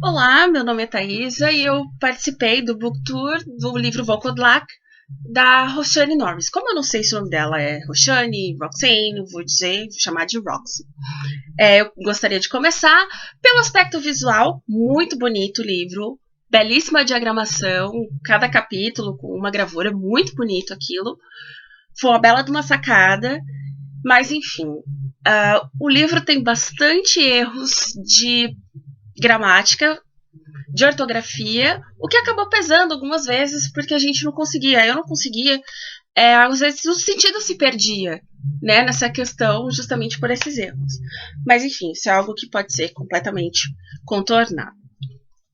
Olá, meu nome é Thaisa e eu participei do Book Tour do livro Volkodlak da Roxane Norris. Como eu não sei se o nome dela é Roxane, Roxane, vou chamar de Roxy. Eu gostaria de começar pelo aspecto visual, muito bonito o livro, belíssima diagramação, cada capítulo com uma gravura, muito bonito aquilo. Foi uma bela de uma sacada, mas enfim, o livro tem bastante erros de gramática, de ortografia, o que acabou pesando algumas vezes porque eu não conseguia, às vezes o sentido se perdia, né, nessa questão justamente por esses erros. Mas enfim, isso é algo que pode ser completamente contornado.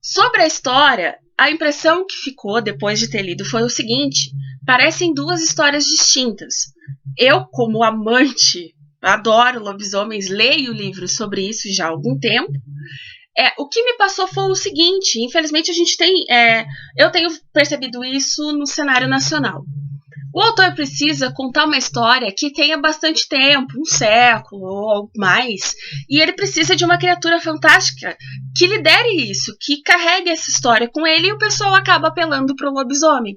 Sobre a história, a impressão que ficou depois de ter lido foi o seguinte: parecem duas histórias distintas. Eu, como amante, adoro lobisomens, leio livros sobre isso já há algum tempo. O que me passou foi o seguinte: infelizmente eu tenho percebido isso no cenário nacional. O autor precisa contar uma história que tenha bastante tempo, um século ou mais, e ele precisa de uma criatura fantástica que lidere isso, que carregue essa história com ele, e o pessoal acaba apelando para o lobisomem.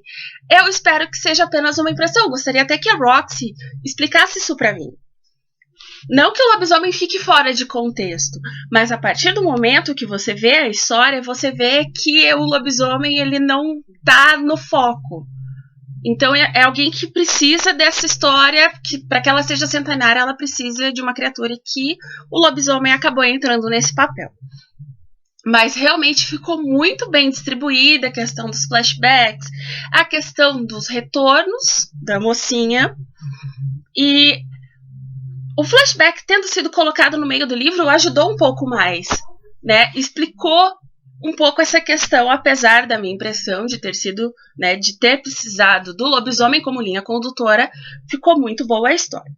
Eu espero que seja apenas uma impressão. Eu gostaria até que a Roxy explicasse isso para mim. Não que o lobisomem fique fora de contexto, mas a partir do momento que você vê a história, você vê que o lobisomem ele não está no foco. Então é alguém que precisa dessa história, que para que ela seja centenária, ela precisa de uma criatura, que o lobisomem acabou entrando nesse papel. Mas realmente ficou muito bem distribuída a questão dos flashbacks, a questão dos retornos da mocinha, e o flashback tendo sido colocado no meio do livro ajudou um pouco mais, né? Explicou um pouco essa questão, apesar da minha impressão de ter sido, né, de ter precisado do lobisomem como linha condutora. Ficou muito boa a história.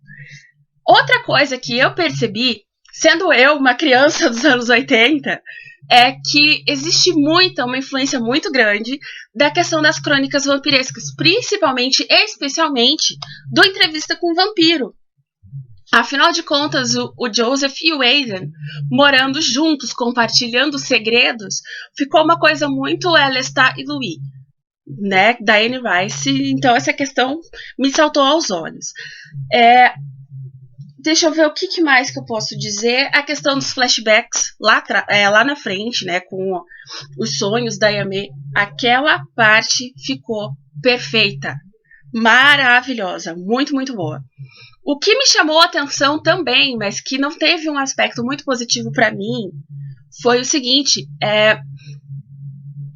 Outra coisa que eu percebi, sendo eu uma criança dos anos 80, é que existe uma influência muito grande da questão das crônicas vampirescas, principalmente e especialmente do Entrevista com o Vampiro. Afinal de contas, o Joseph e o Aidan morando juntos, compartilhando segredos, ficou uma coisa muito Lestat e Louis, né, da Anne Rice. Então essa questão me saltou aos olhos. Deixa eu ver o que mais que eu posso dizer. A questão dos flashbacks lá na frente, né, com os sonhos da Yamê, aquela parte ficou perfeita, maravilhosa, muito, muito boa. O que me chamou a atenção também, mas que não teve um aspecto muito positivo para mim, foi o seguinte: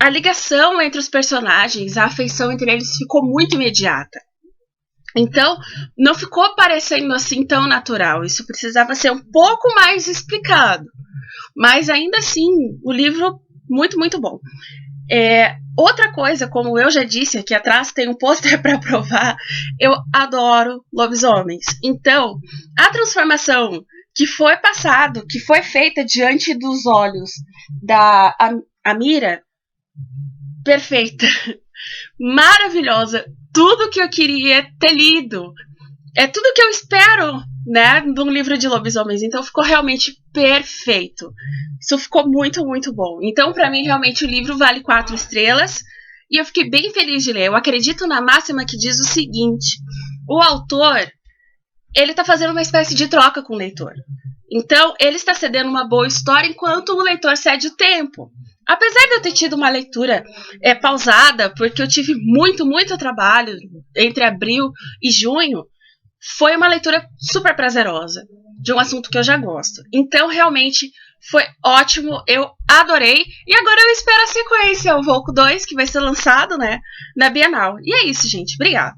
a ligação entre os personagens, a afeição entre eles ficou muito imediata. Então, não ficou parecendo assim tão natural. Isso precisava ser um pouco mais explicado. Mas ainda assim, o livro, muito, muito bom. Outra coisa, como eu já disse, aqui atrás tem um pôster para provar, eu adoro lobisomens. Então, a transformação que foi passado, que foi feita diante dos olhos da Amira, perfeita, maravilhosa, tudo que eu queria ter lido, é tudo que eu espero, né, de um livro de lobisomens. Então ficou realmente perfeito. Isso ficou muito, muito bom. Então, para mim, realmente o livro vale 4 estrelas. E eu fiquei bem feliz de ler. Eu acredito na máxima que diz o seguinte: o autor, ele está fazendo uma espécie de troca com o leitor. Então, ele está cedendo uma boa história enquanto o leitor cede o tempo. Apesar de eu ter tido uma leitura pausada, porque eu tive muito, muito trabalho entre abril e junho, foi uma leitura super prazerosa, de um assunto que eu já gosto. Então, realmente, foi ótimo, eu adorei. E agora eu espero a sequência, o Volko 2, que vai ser lançado, né, na Bienal. E é isso, gente. Obrigada.